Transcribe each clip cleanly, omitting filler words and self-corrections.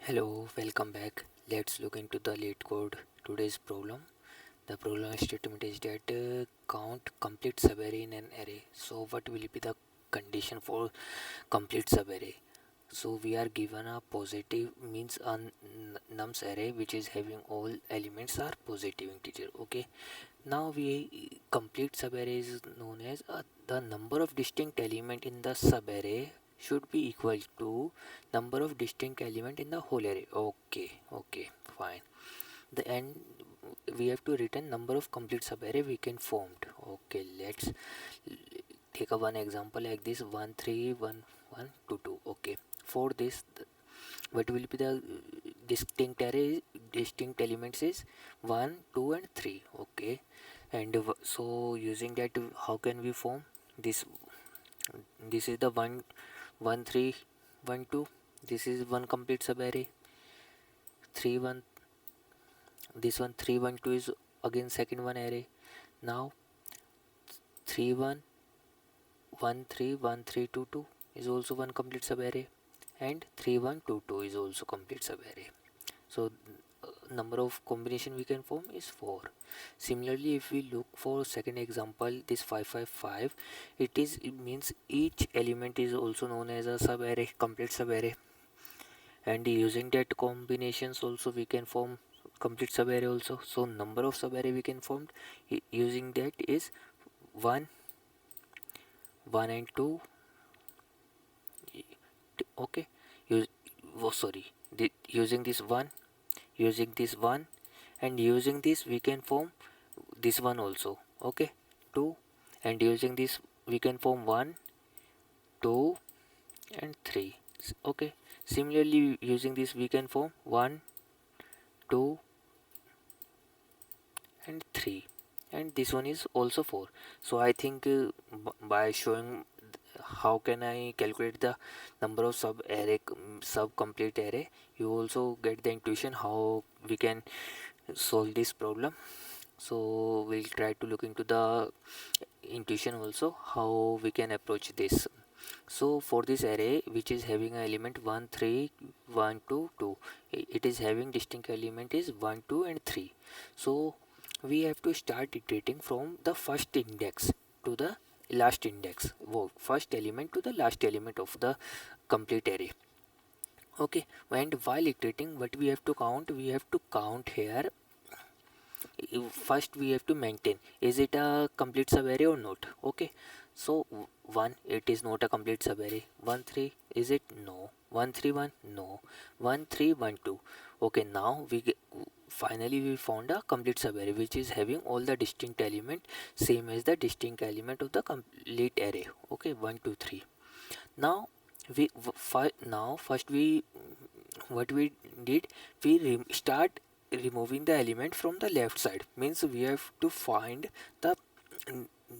Hello, welcome back. Let's look into the late code today's problem. The problem statement is that count complete subarray in an array. So what will be the condition for complete subarray? So we are given a positive means a nums array which is having all elements are positive integer. Okay. Now we complete subarray is known as the number of distinct element in the subarray should be equal to number of distinct element in the whole array. Okay, fine. The end we have to return number of complete subarray we can formed. Okay, let's take a one example like this 1 3 1 1 2 2. Okay, for this what will be the distinct array distinct elements is 1 2 and 3. Okay, and so using that how can we form this? This is the 1 1 3 1 2. This is one complete subarray. 3 1, this one 3 1 2 is again second one array. Now 3 1 1 3 1 3 2 2 is also one complete subarray, and 3 1 2 2 is also complete subarray. So number of combination we can form is 4. Similarly, if we look for second example, this 555, it means each element is also known as a subarray, complete subarray, and using that combinations also we can form complete subarray also. So number of subarray we can form using that is 1 1 and 2. Okay, use sorry, using this 1, using this 1, and using this we can form this one also. Okay, 2, and using this we can form 1 2 and 3. Okay, similarly using this we can form 1 2 and 3, and this one is also 4. So I think by showing how can I calculate the number of sub complete array, you also get the intuition how we can solve this problem. So we'll try to look into the intuition also how we can approach this. So for this array which is having an element 1 3 1 2 2, it is having distinct element is 1 2 and 3. So we have to start iterating from the first index to the last index, first element to the last element of the complete array. Okay, and while iterating what we have to count, we have to count here. First we have to maintain is it a complete subarray or not. Okay, so 1, it is not a complete subarray. 1 3, is it? No. 1 3 1, no. 1 3 1 2. Okay, now finally we found a complete subarray which is having all the distinct element same as the distinct element of the complete array. Okay, 1 2 3. Now now first we what we did, we start removing the element from the left side. Means we have to find the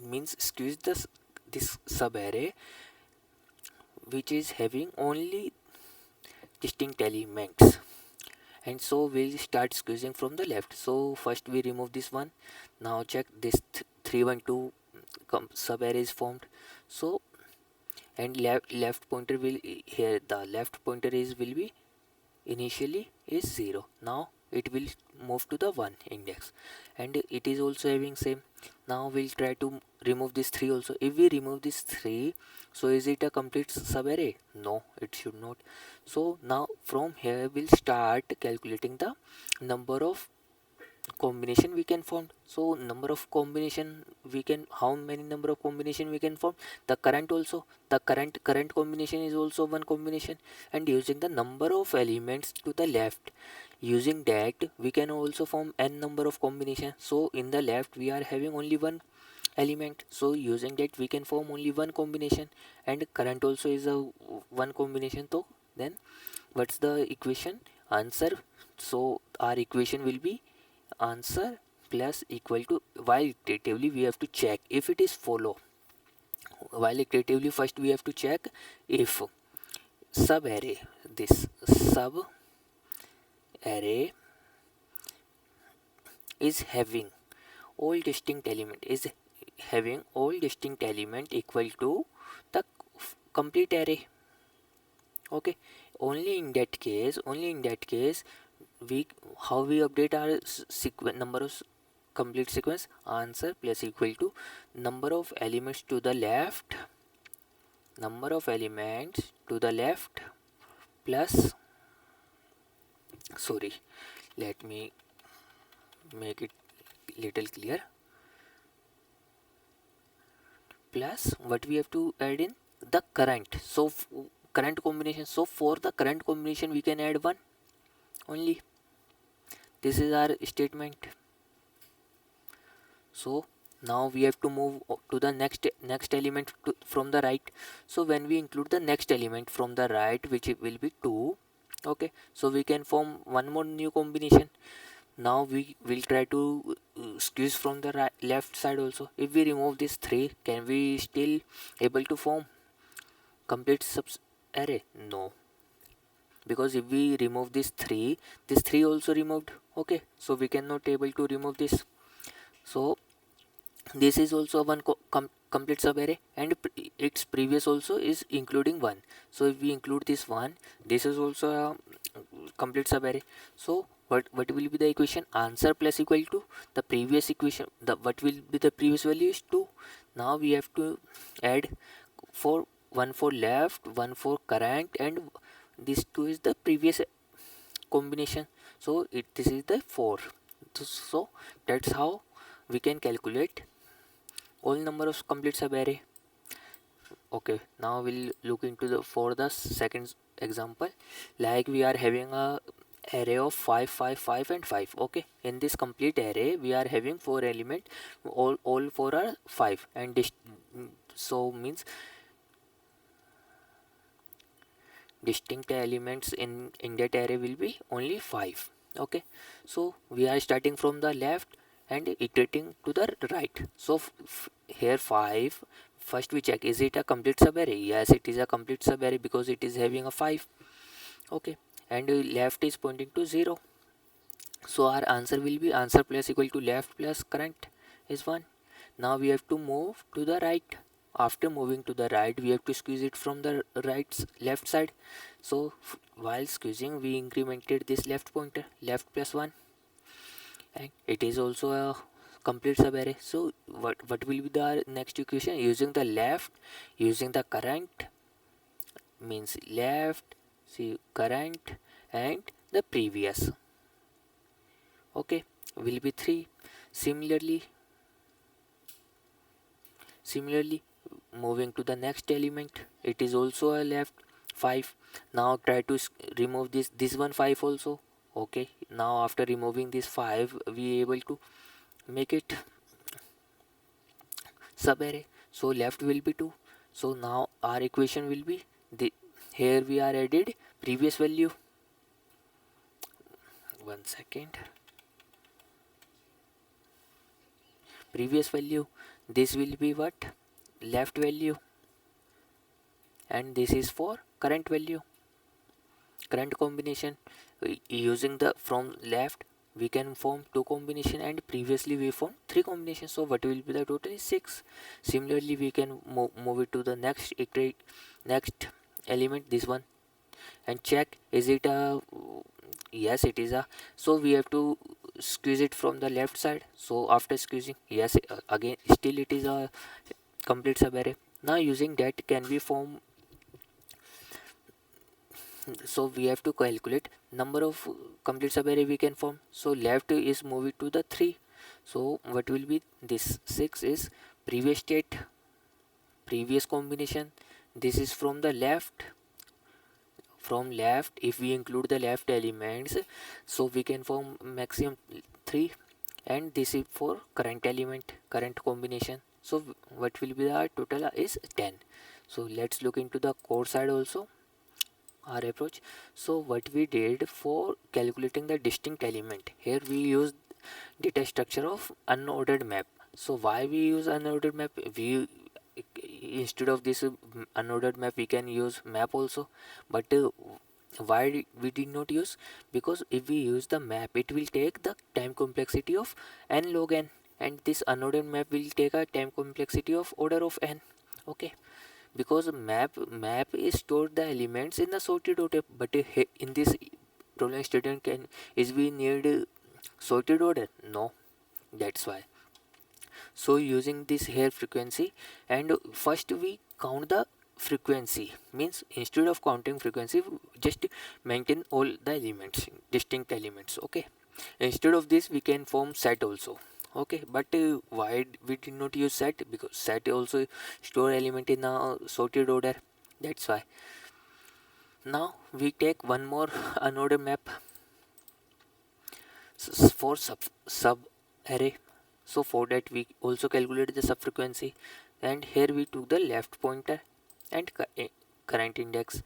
means squeeze this sub array which is having only distinct elements, and so we'll start squeezing from the left. So first we remove this one. Now check this 312 sub array is formed. So and left pointer will here, the left pointer is will be initially is 0. Now it will move to the 1 index, and it is also having same. Now we'll try to remove this 3 also. If we remove this 3, so is it a complete subarray? No, it should not. So now from here we'll start calculating the number of combination we can form. So number of combination we can, how many number of combination we can form, the current also, the current combination is also one combination, and using the number of elements to the left, using that we can also form n number of combination. So in the left we are having only one element, so using that we can form only one combination, and current also is a one combination. So then what's the equation answer? So our equation will be answer plus equal to, while iteratively we have to check if it is follow. While iteratively first we have to check if sub array, this sub array is having all distinct element, is having all distinct element equal to the complete array. Okay, only in that case, we how we update our number of complete sequence, answer plus equal to number of elements to the left, plus, sorry, let me make it little clear, plus what we have to add in, the current. So current combination, so for the current combination we can add 1 only. This is our statement. So now we have to move to the next element from the right. So when we include the next element from the right, which will be 2, okay, so we can form one more new combination. Now we will try to squeeze from the left side also. If we remove this 3, can we still able to form complete subs array? No, because if we remove this 3 also removed, okay, so we cannot able to remove this. So this is also one complete subarray, and its previous also is including 1. So if we include this 1, this is also a complete subarray. So what will be the equation? Answer plus equal to the previous equation, what will be the previous value is 2. Now we have to add for 1 for left, 1 for current, and this 2 is the previous combination. So this is the 4. So that's how we can calculate all number of complete subarray. Okay, now we'll look into the second example. Like we are having a array of 5, 5, 5 and 5. Okay, in this complete array we are having 4 element, all 4 are 5, and so means distinct elements in that array will be only 5. Okay, so we are starting from the left and iterating to the right. So here 5, first we check, is it a complete subarray? Yes, it is a complete subarray because it is having a 5. Okay, and left is pointing to 0. So our answer will be answer plus equal to left plus current is 1. Now we have to move to the right. After moving to the right, we have to squeeze it from the left side. So while squeezing, we incremented this left pointer, left plus 1, and it is also a complete subarray. So what will be the next equation? Using the left, using the current, means left, see current, and the previous. Okay, will be 3. Similarly, moving to the next element, it is also a left 5. Now try to remove this one 5 also. Okay, now after removing this 5, we able to make it subarray. So left will be 2. So now our equation will be here we are added previous value. 1 second. Previous value, this will be what? Left value, and this is for current value, current combination. Using the from left we can form 2 combination, and previously we formed 3 combinations. So what will be the total is 6. Similarly, we can move it to the next element, this one, and check, is it a, yes it is a, so we have to squeeze it from the left side. So after squeezing, yes, again still it is a complete subarray. Now using that, can we form, so we have to calculate number of complete subarray we can form. So left is moved to the 3. So what will be this? 6 is previous state, previous combination. This is from the left. From left, if we include the left elements, so we can form maximum 3, and this is for current element, current combination. So what will be the total is 10. So let's look into the code side also, our approach. So what we did for calculating the distinct element, here we use data structure of unordered map. So why we use unordered map? We, instead of this unordered map, we can use map also, but why we did not use? Because if we use the map, it will take the time complexity of n log n, and this unordered map will take a time complexity of order of n. Okay, because map is stored the elements in the sorted order, but in this problem statement can is we need sorted order? No, that's why. So using this here frequency, and first we count the frequency, means instead of counting frequency just maintain all the elements, distinct elements. Okay, instead of this we can form set also. Okay, but why we did not use set? Because set also store element in a sorted order, that's why. Now we take one more unordered map for sub array. So for that we also calculate the sub frequency, and here we took the left pointer and current index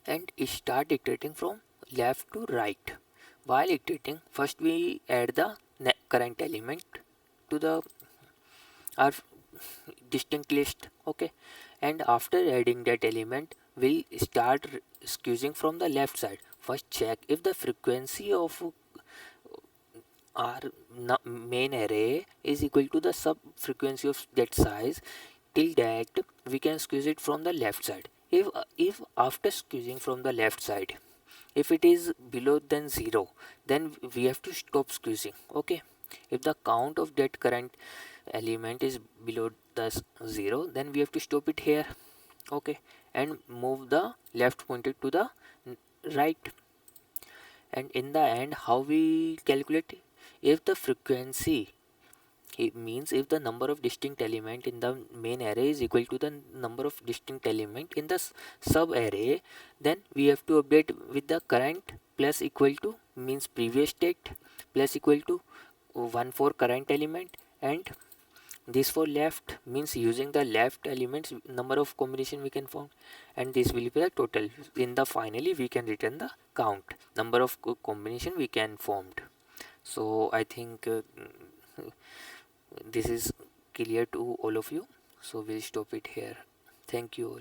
and start iterating from left to right. While iterating, first we add the current element to the our distinct list. Okay, and after adding that element we'll start squeezing from the left side. First check if the frequency of our main array is equal to the sub frequency of that size. Till that we can squeeze it from the left side. If after squeezing from the left side, if it is below than 0, then we have to stop squeezing. Okay, if the count of that current element is below the 0, then we have to stop it here. Okay, and move the left pointer to the right. And in the end, how we calculate? If the frequency, it means if the number of distinct element in the main array is equal to the number of distinct element in the sub array, then we have to update with the current plus equal to, means previous state, plus equal to 1 for current element, and this for left means using the left elements number of combination we can form, and this will be the total. In the finally we can return the count number of combination we can formed. So I think this is clear to all of you, so we'll stop it here. Thank you all.